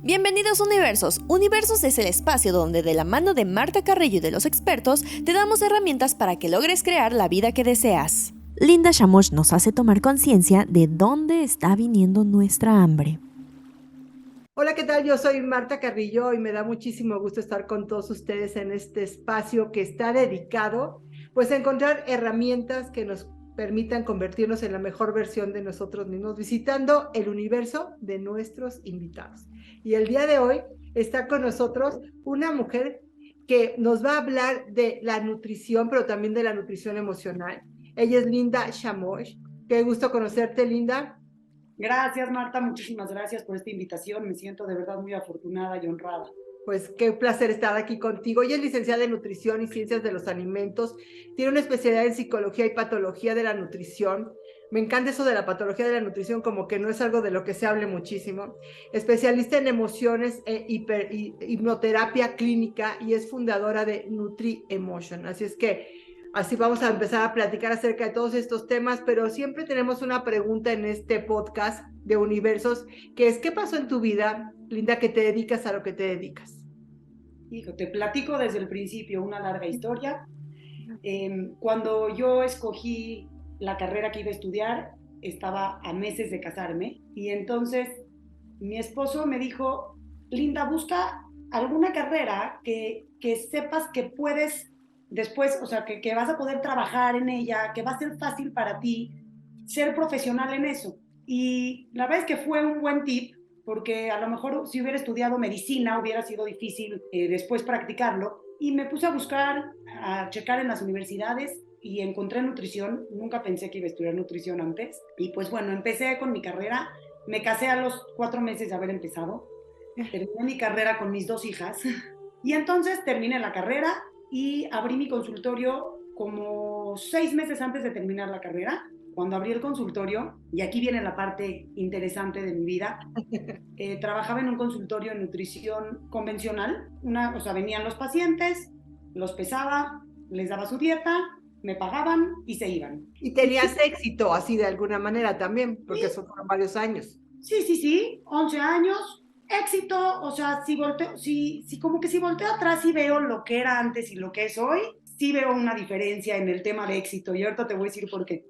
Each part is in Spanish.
Bienvenidos Universos. Universos es el espacio donde de la mano de Marta Carrillo y de los expertos te damos herramientas para que logres crear la vida que deseas. Linda Shamosh nos hace tomar conciencia de dónde está viniendo nuestra hambre. Hola, ¿qué tal? Yo soy Marta Carrillo y me da muchísimo gusto estar con todos ustedes en este espacio que está dedicado pues a encontrar herramientas que nos permitan convertirnos en la mejor versión de nosotros mismos, visitando el universo de nuestros invitados. Y el día de hoy está con nosotros una mujer que nos va a hablar de la nutrición, pero también de la nutrición emocional. Ella es Linda Shamosh. Qué gusto conocerte, Linda. Gracias, Marta, muchísimas gracias por esta invitación. Me siento de verdad muy afortunada y honrada. Pues qué placer estar aquí contigo. Ella es licenciada en Nutrición y Ciencias de los Alimentos. Tiene una especialidad en Psicología y Patología de la Nutrición. Me encanta eso de la patología de la nutrición, como que no es algo de lo que se hable muchísimo. Especialista en emociones e hipnoterapia clínica y es fundadora de Nutri Emotion. Así es que así vamos a empezar a platicar acerca de todos estos temas, pero siempre tenemos una pregunta en este podcast de Universos, que es, ¿qué pasó en tu vida, Linda, que te dedicas a lo que te dedicas? Hijo, te platico desde el principio una larga historia. Cuando yo escogí la carrera que iba a estudiar, estaba a meses de casarme y entonces mi esposo me dijo, Linda, busca alguna carrera que sepas que puedes después, o sea, que vas a poder trabajar en ella, que va a ser fácil para ti ser profesional en eso. Y la verdad es que fue un buen tip, porque a lo mejor si hubiera estudiado medicina hubiera sido difícil después practicarlo. Y me puse a buscar, a checar en las universidades y encontré nutrición. Nunca pensé que iba a estudiar nutrición antes. Y pues bueno, empecé con mi carrera. Me casé a los 4 meses de haber empezado. Terminé mi carrera con mis 2 hijas. Y entonces terminé la carrera y abrí mi consultorio como 6 meses antes de terminar la carrera. Cuando abrí el consultorio, y aquí viene la parte interesante de mi vida, trabajaba en un consultorio de nutrición convencional. O sea, venían los pacientes, los pesaba, les daba su dieta, me pagaban y se iban. Y tenías éxito así de alguna manera también, porque Sí. son varios años. Sí, 11 años, éxito. O sea, si como que si volteo atrás y veo lo que era antes y lo que es hoy, sí veo una diferencia en el tema de éxito, y ahorita te voy a decir por qué.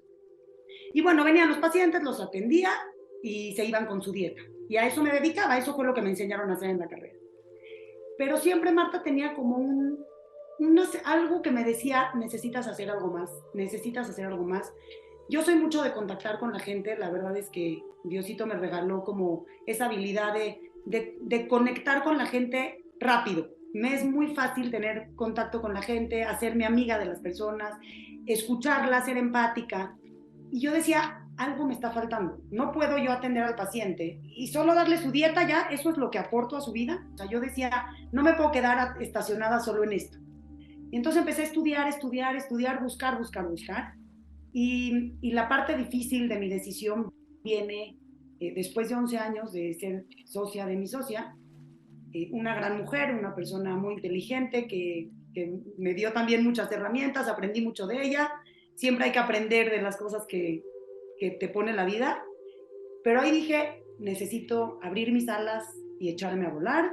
Y bueno, venían los pacientes, los atendía y se iban con su dieta. Y a eso me dedicaba, eso fue lo que me enseñaron a hacer en la carrera. Pero siempre Marta tenía como algo que me decía, necesitas hacer algo más, necesitas hacer algo más. Yo soy mucho de contactar con la gente, la verdad es que Diosito me regaló como esa habilidad de conectar con la gente rápido. Me es muy fácil tener contacto con la gente, hacerme amiga de las personas, escucharla, ser empática. Y yo decía, algo me está faltando. No puedo yo atender al paciente y solo darle su dieta ya, eso es lo que aporto a su vida. O sea, yo decía, no me puedo quedar estacionada solo en esto. Y entonces empecé a estudiar, buscar. Y la parte difícil de mi decisión viene después de 11 años de ser socia de mi socia, una gran mujer, una persona muy inteligente que me dio también muchas herramientas, aprendí mucho de ella. Siempre hay que aprender de las cosas que te pone la vida. Pero ahí dije, necesito abrir mis alas y echarme a volar.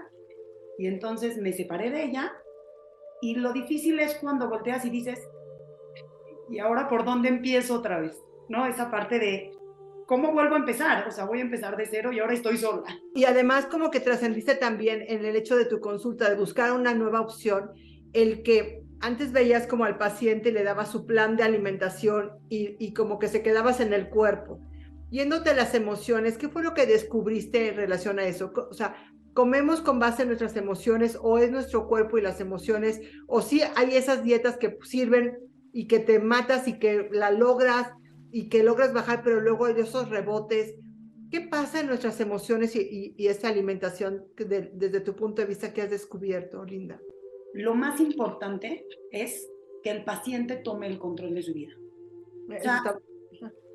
Y entonces me separé de ella. Y lo difícil es cuando volteas y dices, ¿y ahora por dónde empiezo otra vez? ¿No? Esa parte de, ¿cómo vuelvo a empezar? O sea, voy a empezar de cero y ahora estoy sola. Y además como que trascendiste también en el hecho de tu consulta, de buscar una nueva opción, el que antes veías como al paciente le dabas su plan de alimentación y como que se quedabas en el cuerpo. Yéndote a las emociones, ¿qué fue lo que descubriste en relación a eso? O sea, ¿comemos con base en nuestras emociones o es nuestro cuerpo y las emociones? ¿O sí hay esas dietas que sirven y que te matas y que la logras y que logras bajar, pero luego hay esos rebotes? ¿Qué pasa en nuestras emociones y esta alimentación desde tu punto de vista que has descubierto, Linda? Lo más importante es que el paciente tome el control de su vida. O sea,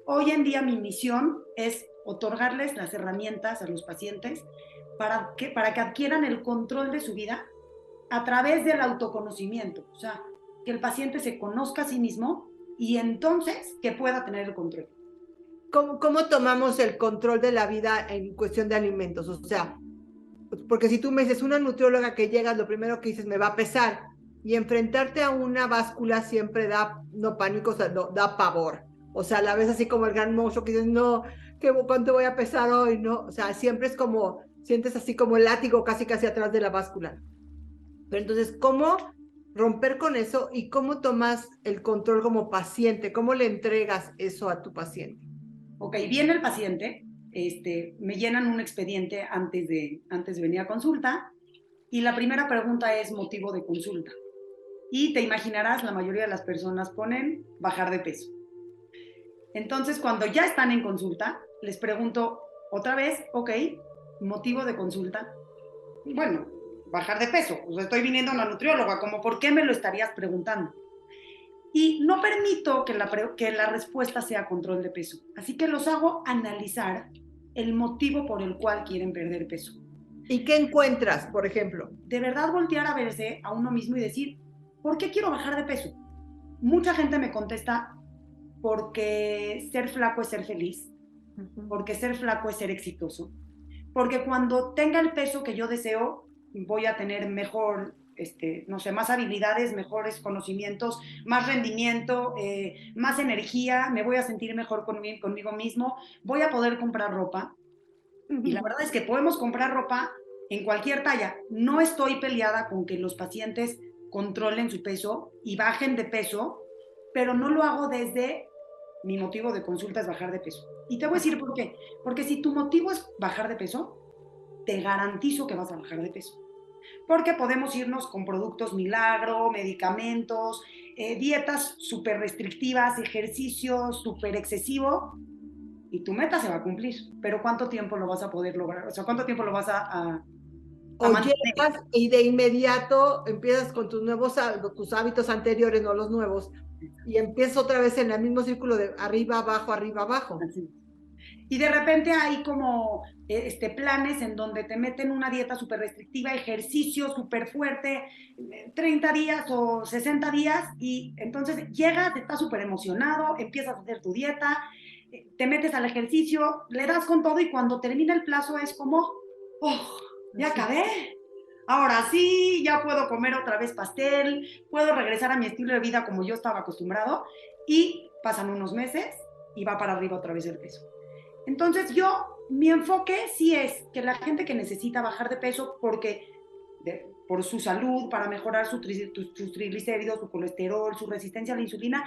hoy en día mi misión es otorgarles las herramientas a los pacientes para que adquieran el control de su vida a través del autoconocimiento. O sea, que el paciente se conozca a sí mismo y entonces que pueda tener el control. ¿Cómo tomamos el control de la vida en cuestión de alimentos? O sea, porque si tú me dices una nutrióloga que llegas, lo primero que dices me va a pesar, y enfrentarte a una báscula siempre da, no pánico, o sea, no, da pavor. O sea, a la vez así como el gran monstruo que dices, no, ¿cuánto voy a pesar hoy? No, o sea, siempre es como, sientes así como el látigo casi atrás de la báscula. Pero entonces, ¿cómo romper con eso y cómo tomas el control como paciente? ¿Cómo le entregas eso a tu paciente? Ok, viene el paciente, me llenan un expediente antes de venir a consulta y la primera pregunta es motivo de consulta. Y te imaginarás, la mayoría de las personas ponen bajar de peso. Entonces, cuando ya están en consulta, les pregunto otra vez, ok, motivo de consulta. Bueno, bajar de peso. O sea, estoy viniendo a una nutrióloga, como ¿por qué me lo estarías preguntando? Y no permito que la respuesta sea control de peso. Así que los hago analizar el motivo por el cual quieren perder peso. ¿Y qué encuentras, por ejemplo? De verdad voltear a verse a uno mismo y decir, ¿por qué quiero bajar de peso? Mucha gente me contesta, porque ser flaco es ser feliz, porque ser flaco es ser exitoso, porque cuando tenga el peso que yo deseo, voy a tener mejor, no sé, más habilidades, mejores conocimientos, más rendimiento, más energía, me voy a sentir mejor conmigo mismo, voy a poder comprar ropa. Y la verdad es que podemos comprar ropa en cualquier talla. No estoy peleada con que los pacientes controlen su peso y bajen de peso, pero no lo hago desde mi motivo de consulta es bajar de peso. Y te voy a decir por qué. Porque si tu motivo es bajar de peso, te garantizo que vas a bajar de peso. Porque podemos irnos con productos milagro, medicamentos, dietas súper restrictivas, ejercicio súper excesivo, y tu meta se va a cumplir. Pero ¿cuánto tiempo lo vas a poder lograr? O sea, ¿cuánto tiempo lo vas a o llegas y de inmediato empiezas con tus hábitos anteriores, no los nuevos, y empiezas otra vez en el mismo círculo de arriba, abajo, arriba, abajo. Así. Y de repente hay como planes en donde te meten una dieta súper restrictiva, ejercicio súper fuerte, 30 días o 60 días, y entonces llegas, estás súper emocionado, empiezas a hacer tu dieta, te metes al ejercicio, le das con todo y cuando termina el plazo es como, oh, ya acabé. Ahora sí, ya puedo comer otra vez pastel, puedo regresar a mi estilo de vida como yo estaba acostumbrado, y pasan unos meses y va para arriba otra vez el peso. Entonces mi enfoque sí es que la gente que necesita bajar de peso por su salud, para mejorar sus triglicéridos, su colesterol, su resistencia a la insulina,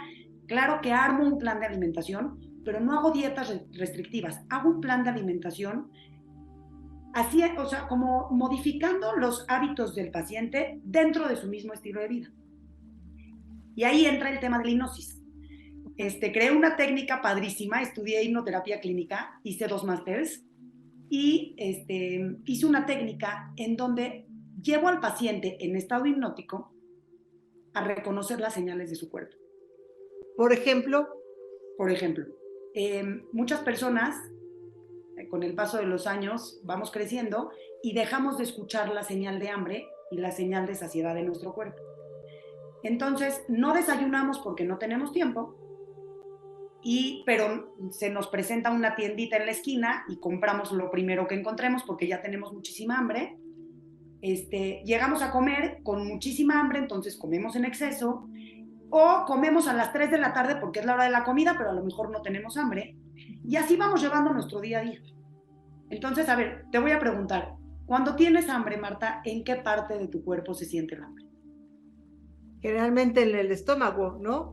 claro que armo un plan de alimentación, pero no hago dietas restrictivas, hago un plan de alimentación así, o sea, como modificando los hábitos del paciente dentro de su mismo estilo de vida. Y ahí entra el tema de la hipnosis. Creé una técnica padrísima, estudié hipnoterapia clínica, hice 2 másters y hice una técnica en donde llevo al paciente en estado hipnótico a reconocer las señales de su cuerpo. Por ejemplo, muchas personas, con el paso de los años, vamos creciendo y dejamos de escuchar la señal de hambre y la señal de saciedad de nuestro cuerpo. Entonces, no desayunamos porque no tenemos tiempo, pero se nos presenta una tiendita en la esquina y compramos lo primero que encontremos porque ya tenemos muchísima hambre. Llegamos a comer con muchísima hambre, entonces comemos en exceso, o comemos a las 3 de la tarde porque es la hora de la comida, pero a lo mejor no tenemos hambre, y así vamos llevando nuestro día a día. Entonces, a ver, te voy a preguntar, cuando tienes hambre, Marta, ¿en qué parte de tu cuerpo se siente el hambre? Generalmente en el estómago, ¿no?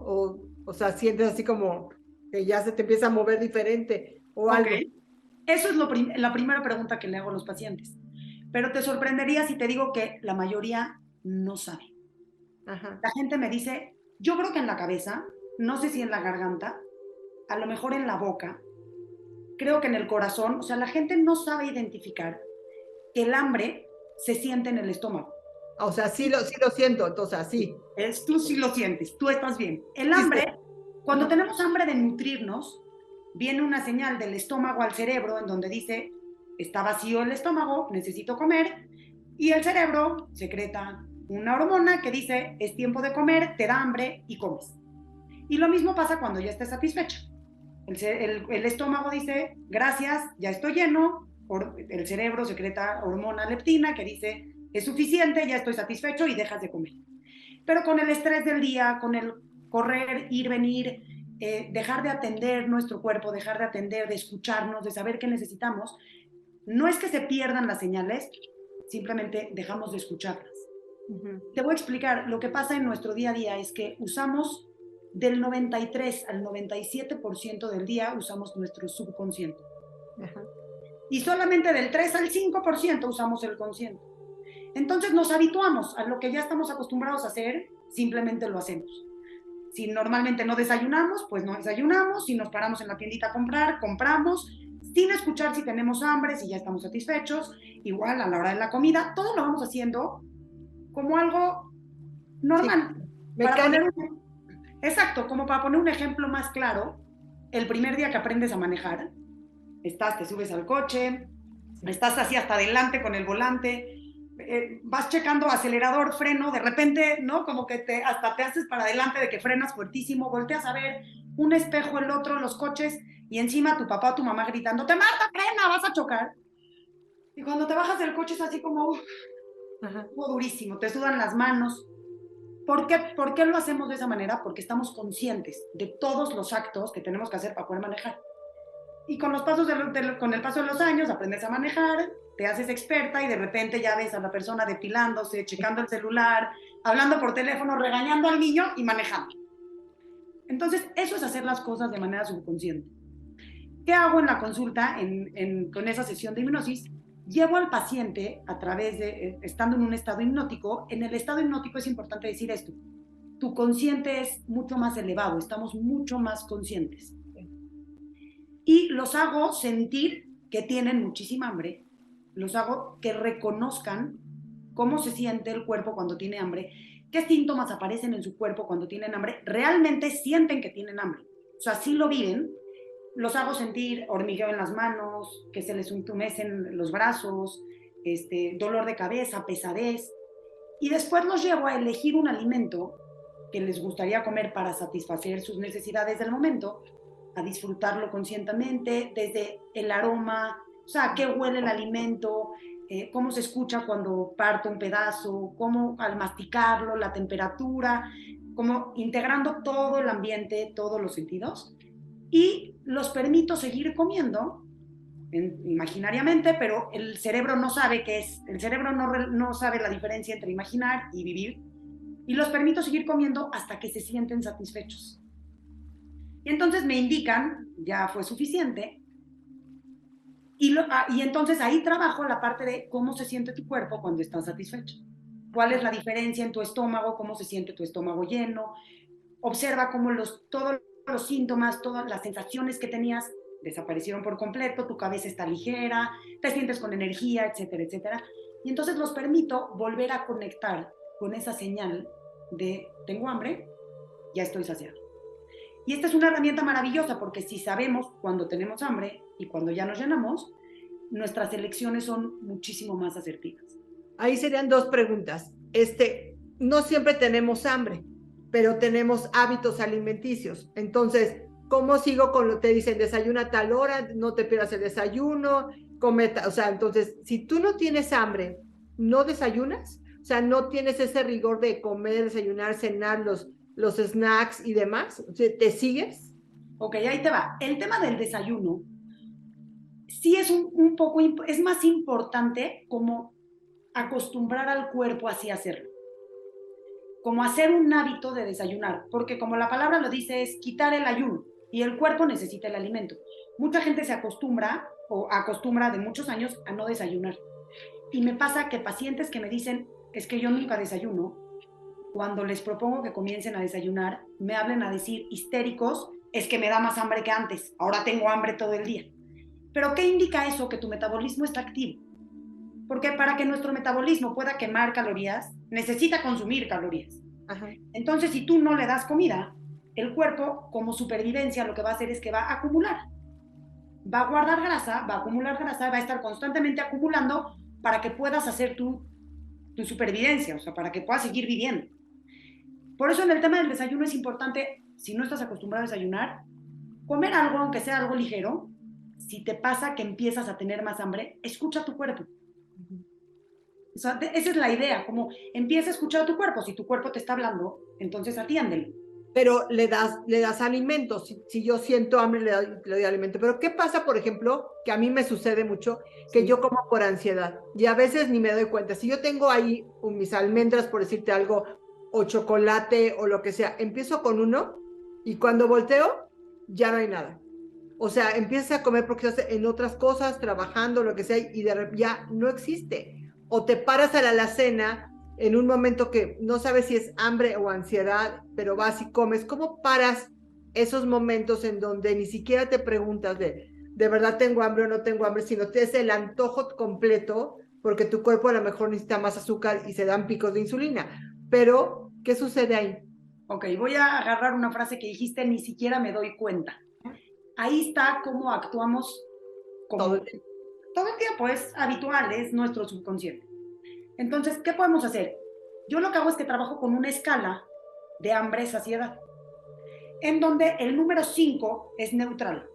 O sea, sientes así como que ya se te empieza a mover diferente o algo. Eso es la primera pregunta que le hago a los pacientes. Pero te sorprendería si te digo que la mayoría no sabe. Ajá. La gente me dice, yo creo que en la cabeza, no sé si en la garganta, a lo mejor en la boca, creo que en el corazón. O sea, la gente no sabe identificar que el hambre se siente en el estómago. O sea, sí lo siento, entonces así. Tú sí lo sientes, tú estás bien. El hambre, cuando tenemos hambre de nutrirnos, viene una señal del estómago al cerebro en donde dice, está vacío el estómago, necesito comer, y el cerebro secreta una hormona que dice, es tiempo de comer, te da hambre y comes. Y lo mismo pasa cuando ya estés satisfecha. El estómago dice, gracias, ya estoy lleno, el cerebro secreta hormona leptina que dice, es suficiente, ya estoy satisfecho y dejas de comer. Pero con el estrés del día, con el correr, ir, venir, dejar de atender nuestro cuerpo, dejar de atender, de escucharnos, de saber qué necesitamos, no es que se pierdan las señales, simplemente dejamos de escucharlas. Te voy a explicar, lo que pasa en nuestro día a día es que usamos del 93 al 97% del día usamos nuestro subconsciente. Y solamente del 3 al 5% usamos el consciente. Entonces nos habituamos a lo que ya estamos acostumbrados a hacer, simplemente lo hacemos. Si normalmente no desayunamos, pues no desayunamos. Si nos paramos en la tiendita a comprar, compramos, sin escuchar si tenemos hambre, si ya estamos satisfechos. Igual a la hora de la comida, todo lo vamos haciendo como algo normal. Sí, exacto, como para poner un ejemplo más claro, el primer día que aprendes a manejar, te subes al coche, estás así hasta adelante con el volante, vas checando acelerador, freno, de repente, ¿no? Como que hasta te haces para adelante de que frenas fuertísimo, volteas a ver un espejo, el otro, los coches, y encima tu papá o tu mamá gritándote, Marta, frena, vas a chocar. Y cuando te bajas del coche es así como durísimo, te sudan las manos. ¿Por qué lo hacemos de esa manera? Porque estamos conscientes de todos los actos que tenemos que hacer para poder manejar. Y con el paso de los años aprendes a manejar, te haces experta y de repente ya ves a la persona depilándose, checando el celular, hablando por teléfono, regañando al niño y manejando. Entonces, eso es hacer las cosas de manera subconsciente. ¿Qué hago en la consulta, con esa sesión de hipnosis? Llevo al paciente a través de, estando en un estado hipnótico. En el estado hipnótico es importante decir esto. Tu consciente es mucho más elevado, estamos mucho más conscientes. Y los hago sentir que tienen muchísima hambre, los hago que reconozcan cómo se siente el cuerpo cuando tiene hambre, qué síntomas aparecen en su cuerpo cuando tienen hambre, realmente sienten que tienen hambre, o sea, sí lo viven, los hago sentir hormigueo en las manos, que se les entumecen los brazos, dolor de cabeza, pesadez, y después los llevo a elegir un alimento que les gustaría comer para satisfacer sus necesidades del momento, a disfrutarlo conscientemente, desde el aroma, o sea, qué huele el alimento, cómo se escucha cuando parto un pedazo, cómo al masticarlo, la temperatura, como integrando todo el ambiente, todos los sentidos, y los permito seguir comiendo, imaginariamente, pero el cerebro no sabe qué es, el cerebro no sabe la diferencia entre imaginar y vivir, y los permito seguir comiendo hasta que se sienten satisfechos. Y entonces me indican, ya fue suficiente, y entonces ahí trabajo la parte de cómo se siente tu cuerpo cuando estás satisfecho. ¿Cuál es la diferencia en tu estómago? ¿Cómo se siente tu estómago lleno? Observa cómo todos los síntomas, todas las sensaciones que tenías desaparecieron por completo, tu cabeza está ligera, te sientes con energía, etcétera, etcétera. Y entonces los permito volver a conectar con esa señal de tengo hambre, ya estoy saciado. Y esta es una herramienta maravillosa porque si sabemos cuando tenemos hambre y cuando ya nos llenamos, nuestras elecciones son muchísimo más asertivas. Ahí serían dos preguntas. No siempre tenemos hambre, pero tenemos hábitos alimenticios. Entonces, ¿cómo sigo con lo que te dicen? Desayuna a tal hora, no te pierdas el desayuno, o sea, entonces, si tú no tienes hambre, ¿no desayunas? O sea, ¿no tienes ese rigor de comer, desayunar, cenar, los snacks y demás? ¿Te sigues? Ok, ahí te va. El tema del desayuno sí es un poco, es más importante como acostumbrar al cuerpo así a hacerlo. Como hacer un hábito de desayunar, porque como la palabra lo dice, es quitar el ayuno y el cuerpo necesita el alimento. Mucha gente se acostumbra de muchos años a no desayunar. Y me pasa que pacientes que me dicen, es que yo nunca desayuno, cuando les propongo que comiencen a desayunar, me hablan a decir histéricos, es que me da más hambre que antes, ahora tengo hambre todo el día. ¿Pero qué indica eso? Que tu metabolismo está activo. Porque para que nuestro metabolismo pueda quemar calorías, necesita consumir calorías. Ajá. Entonces, si tú no le das comida, el cuerpo, como supervivencia, lo que va a hacer es que va a acumular. Va a guardar grasa, va a acumular grasa, va a estar constantemente acumulando para que puedas hacer tu supervivencia, o sea, para que puedas seguir viviendo. Por eso en el tema del desayuno es importante, si no estás acostumbrado a desayunar, comer algo, aunque sea algo ligero, si te pasa que empiezas a tener más hambre, escucha tu cuerpo. O sea, esa es la idea, como empieza a escuchar a tu cuerpo. Si tu cuerpo te está hablando, entonces atiéndelo. Pero le das alimento. Si yo siento hambre, le doy alimento. Pero ¿qué pasa, por ejemplo, que a mí me sucede mucho, que Sí. yo como por ansiedad y a veces ni me doy cuenta? Si yo tengo ahí mis almendras, por decirte algo, o chocolate o lo que sea, empiezo con uno y cuando volteo, ya no hay nada. O sea, empiezas a comer porque estás en otras cosas, trabajando, lo que sea, y ya no existe. O te paras a la alacena en un momento que no sabes si es hambre o ansiedad, pero vas y comes. ¿Cómo paras esos momentos en donde ni siquiera te preguntas de verdad tengo hambre o no tengo hambre, sino te es el antojo completo porque tu cuerpo a lo mejor necesita más azúcar y se dan picos de insulina? Pero, ¿qué sucede ahí? Ok, voy a agarrar una frase que dijiste, ni siquiera me doy cuenta. Ahí está cómo actuamos Todo como el tiempo. todo el tiempo, es habitual, es nuestro subconsciente. Entonces, ¿qué podemos hacer? Yo lo que hago es que trabajo con una escala de hambre-saciedad, en donde el número 5 es neutral.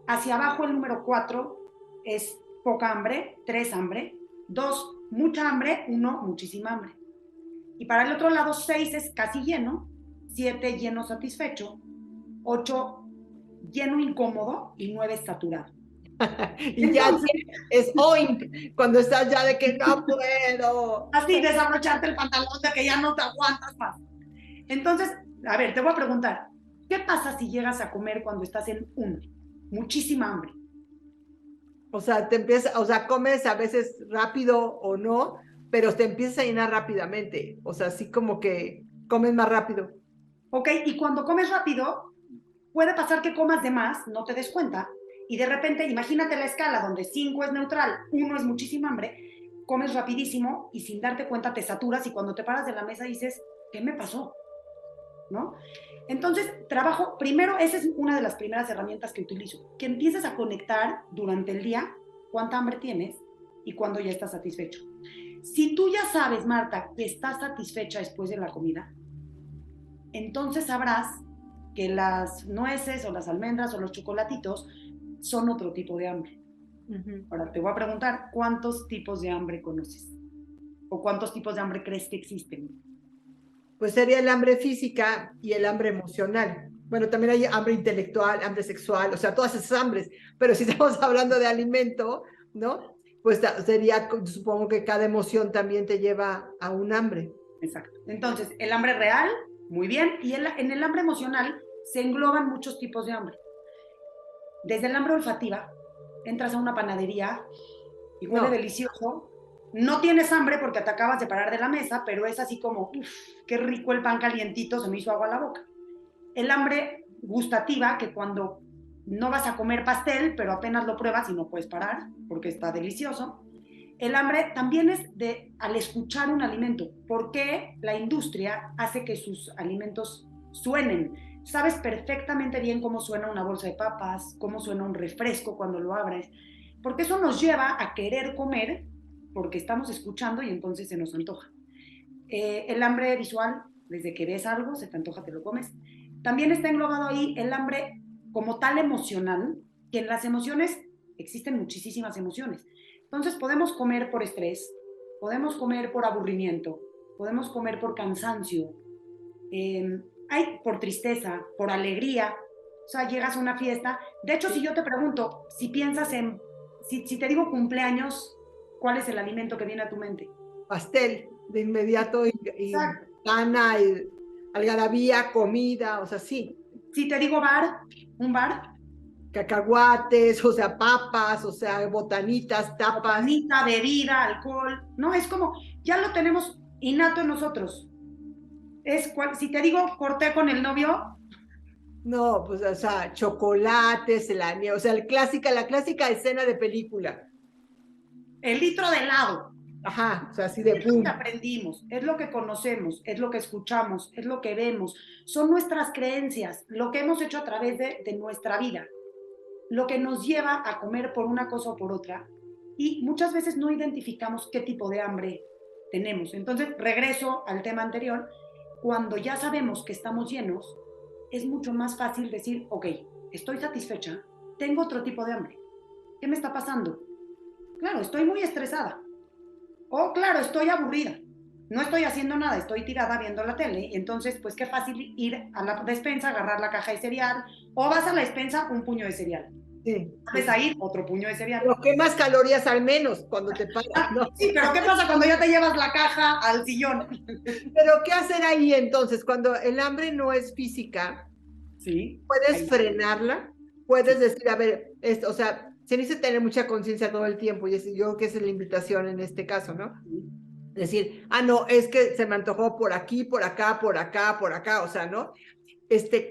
Hacia abajo el número 4 es poca hambre, 3 hambre, 2 mucha hambre, 1 muchísima hambre. Y para el otro lado 6 es casi lleno, 7 lleno satisfecho, 8 lleno incómodo y 9 saturado. Y ya Entonces, es oink cuando estás ya de que no puedo. así desabrocharte el pantalón de que ya no te aguantas más. Entonces, a ver, te voy a preguntar, ¿qué pasa si llegas a comer cuando estás en 1? Muchísima hambre. O sea, o sea, comes a veces rápido o no, pero te empiezas a llenar rápidamente. O sea, así como que comes más rápido. ¿Ok? Y cuando comes rápido, puede pasar que comas de más, no te des cuenta, y de repente, imagínate la escala donde 5 es neutral, 1 es muchísima hambre, comes rapidísimo y sin darte cuenta te saturas y cuando te paras de la mesa dices, ¿qué me pasó? ¿No? Entonces, trabajo, primero, esa es una de las primeras herramientas que utilizo, que empieces a conectar durante el día cuánta hambre tienes y cuándo ya estás satisfecho. Si tú ya sabes, Marta, que estás satisfecha después de la comida, entonces sabrás que las nueces o las almendras o los chocolatitos son otro tipo de hambre. Ahora te voy a preguntar, ¿cuántos tipos de hambre conoces? ¿O cuántos tipos de hambre crees que existen? Pues sería el hambre física y el hambre emocional. Bueno, también hay hambre intelectual, hambre sexual, o sea, todas esas hambres. Pero si estamos hablando de alimento, ¿no? Pues sería, supongo que cada emoción también te lleva a un hambre. Exacto. Entonces, el hambre real, muy bien, y en el hambre emocional se engloban muchos tipos de hambre. Desde el hambre olfativa, entras a una panadería y huele No, delicioso, no tienes hambre porque te acabas de parar de la mesa, pero es así como, uff, qué rico el pan calientito, se me hizo agua a la boca. El hambre gustativa, que cuando no vas a comer pastel, pero apenas lo pruebas y no puedes parar porque está delicioso. El hambre también es de al escuchar un alimento. ¿Por qué la industria hace que sus alimentos suenen? Sabes perfectamente bien cómo suena una bolsa de papas, cómo suena un refresco cuando lo abres, porque eso nos lleva a querer comer porque estamos escuchando y entonces se nos antoja. El hambre visual, desde que ves algo, se te antoja, te lo comes. También está englobado ahí el hambre como tal emocional, que en las emociones existen muchísimas emociones. Entonces podemos comer por estrés, podemos comer por aburrimiento, podemos comer por cansancio, por tristeza, por alegría. O sea, llegas a una fiesta. De hecho, si yo te pregunto, si piensas en, si te digo cumpleaños, ¿cuál es el alimento que viene a tu mente? pastel de inmediato y Exacto. pana y algarabía, comida, o sea, sí, Si te digo bar, un bar, cacahuates, o sea, papas, o sea, botanitas, tapas. botanita, bebida, alcohol, ¿no? Es como, ya lo tenemos innato en nosotros. Si te digo corté con el novio, No, pues, o sea, chocolates, o sea, la clásica escena de película. el litro de helado. Ajá, o sea, así de Es lo que boom. aprendimos, es lo que conocemos, es lo que escuchamos, es lo que vemos, son nuestras creencias, lo que hemos hecho a través de nuestra vida, lo que nos lleva a comer por una cosa o por otra. Y muchas veces no identificamos qué tipo de hambre tenemos. Entonces, regreso al tema anterior, cuando ya sabemos que estamos llenos, es mucho más fácil decir, ok, estoy satisfecha, tengo otro tipo de hambre. ¿Qué me está pasando? Claro, estoy muy estresada. O claro, estoy aburrida. No estoy haciendo nada, estoy tirada viendo la tele. Y entonces, pues qué fácil ir a la despensa, agarrar la caja de cereal, o vas a la despensa, un puño de cereal. Sí. Vas a ir, otro puño de cereal. Pero quemas calorías al menos cuando te paras, ¿no? Sí, pero ¿qué pasa cuando ya te llevas la caja al sillón? Pero ¿qué hacer ahí entonces? Cuando el hambre no es física, Sí. puedes Ahí. frenarla, puedes decir, a ver, esto, o sea, se necesita tener mucha conciencia todo el tiempo, y yo creo que esa es la invitación en este caso, ¿no? Decir, no, es que se me antojó por aquí, por acá, por acá, por acá, o sea, ¿no?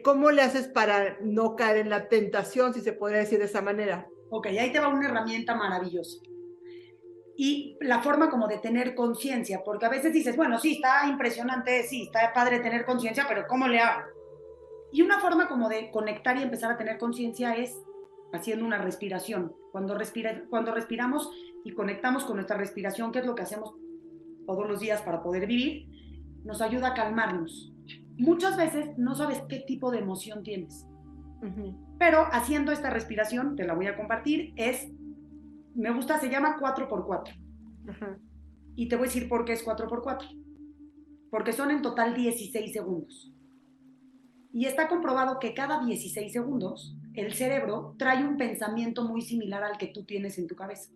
¿Cómo le haces para no caer en la tentación, si se podría decir de esa manera? Ok, ahí te va una herramienta maravillosa. Y la forma como de tener conciencia, porque a veces dices, bueno, sí, está impresionante, sí, está padre tener conciencia, pero ¿cómo le hago? Y una forma como de conectar y empezar a tener conciencia es haciendo una respiración. Cuando respiramos y conectamos con nuestra respiración, que es lo que hacemos todos los días para poder vivir, nos ayuda a calmarnos. Muchas veces no sabes qué tipo de emoción tienes. Pero haciendo esta respiración, te la voy a compartir, me gusta, se llama 4x4. Y te voy a decir por qué es 4x4. Porque son en total 16 segundos. Y está comprobado que cada 16 segundos el cerebro trae un pensamiento muy similar al que tú tienes en tu cabeza.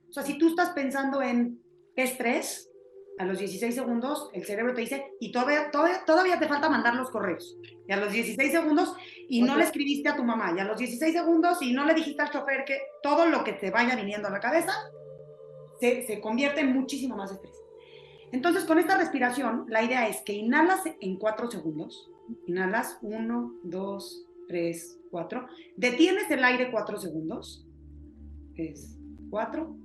O sea, si tú estás pensando en estrés, a los 16 segundos el cerebro te dice, y todavía te falta mandar los correos. Y a los 16 segundos, y no le escribiste a tu mamá. Y a los 16 segundos, y no le dijiste al chofer, que todo lo que te vaya viniendo a la cabeza se convierte en muchísimo más estrés. Entonces, con esta respiración, la idea es que inhalas en 4 segundos. Inhalas 1, 2, 3, 4. Detienes el aire 4 segundos. 3, 4.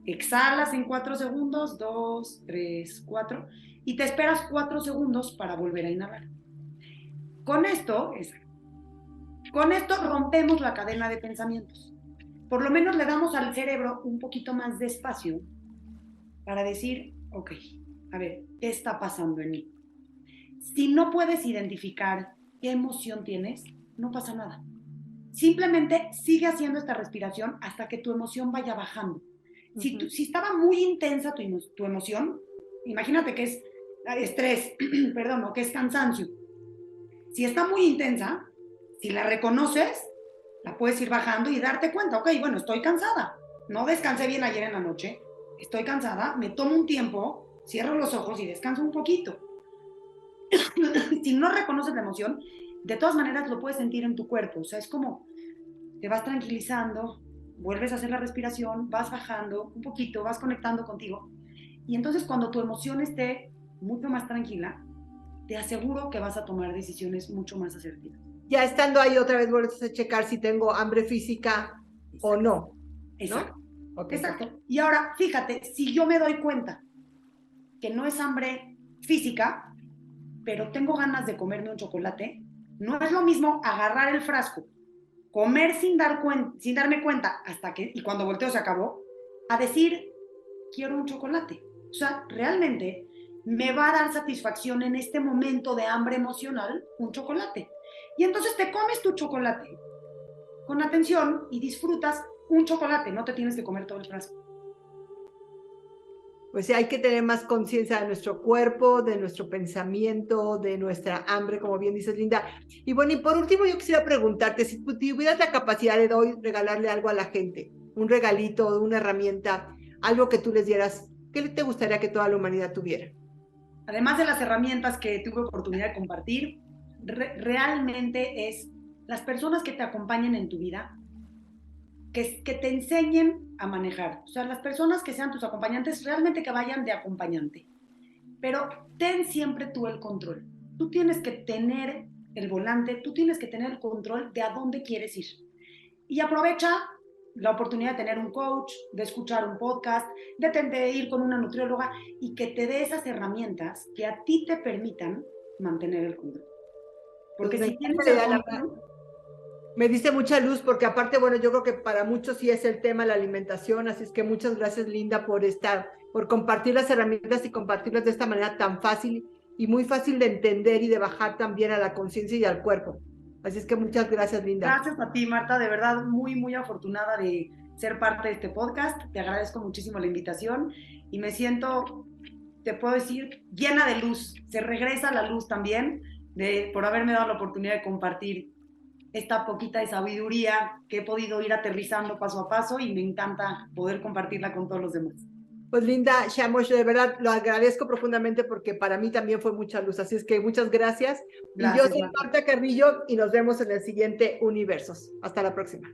Exhalas en 4 segundos. 2, 3, 4. Y te esperas 4 segundos para volver a inhalar. Con esto rompemos la cadena de pensamientos. Por lo menos le damos al cerebro un poquito más de espacio para decir, ok, a ver, ¿qué está pasando en mí? Si no puedes identificar qué emoción tienes, no pasa nada. Simplemente sigue haciendo esta respiración hasta que tu emoción vaya bajando. Si estaba muy intensa tu emoción, imagínate que es estrés, perdón, o que es cansancio. Si está muy intensa, si la reconoces, la puedes ir bajando y darte cuenta, ok, bueno, estoy cansada, no descansé bien ayer en la noche, estoy cansada, me tomo un tiempo, cierro los ojos y descanso un poquito. Si no reconoces la emoción, de todas maneras lo puedes sentir en tu cuerpo, o sea, es como te vas tranquilizando, vuelves a hacer la respiración, vas bajando un poquito, vas conectando contigo, y entonces cuando tu emoción esté mucho más tranquila, te aseguro que vas a tomar decisiones mucho más asertivas. Ya estando ahí otra vez vuelves a checar si tengo hambre física o no. Exacto. ¿No? Okay. Exacto. Y ahora, fíjate, si yo me doy cuenta que no es hambre física, pero tengo ganas de comerme un chocolate, no es lo mismo agarrar el frasco, comer sin darme cuenta y cuando volteo se acabó, a decir, quiero un chocolate. O sea, realmente me va a dar satisfacción en este momento de hambre emocional un chocolate. Y entonces te comes tu chocolate con atención y disfrutas un chocolate, no te tienes que comer todo el frasco. Pues sí, hay que tener más conciencia de nuestro cuerpo, de nuestro pensamiento, de nuestra hambre, como bien dices, Linda. Y bueno, y por último yo quisiera preguntarte, si tuvieras la capacidad de hoy regalarle algo a la gente, un regalito, una herramienta, algo que tú les dieras, ¿qué te gustaría que toda la humanidad tuviera? Además de las herramientas que tuve oportunidad de compartir, realmente es las personas que te acompañen en tu vida, que te enseñen a manejar. O sea, las personas que sean tus acompañantes, realmente que vayan de acompañante. Pero ten siempre tú el control. Tú tienes que tener el volante, tú tienes que tener el control de a dónde quieres ir. Y aprovecha la oportunidad de tener un coach, de escuchar un podcast, de ir con una nutrióloga y que te dé esas herramientas que a ti te permitan mantener el control. Porque pues si tienes el control, me dice mucha luz, porque aparte, bueno, yo creo que para muchos sí es el tema la alimentación, así es que muchas gracias, Linda, por compartir las herramientas y compartirlas de esta manera tan fácil y muy fácil de entender y de bajar también a la conciencia y al cuerpo. Así es que muchas gracias, Linda. Gracias a ti, Marta, de verdad muy, muy afortunada de ser parte de este podcast. Te agradezco muchísimo la invitación y me siento, te puedo decir, llena de luz. Se regresa la luz también por haberme dado la oportunidad de compartir esta poquita de sabiduría que he podido ir aterrizando paso a paso y me encanta poder compartirla con todos los demás. Pues Linda Shamosh, de verdad lo agradezco profundamente porque para mí también fue mucha luz, así es que muchas gracias. Gracias, Y yo soy Marta Carrillo y nos vemos en el siguiente Universos. Hasta la próxima.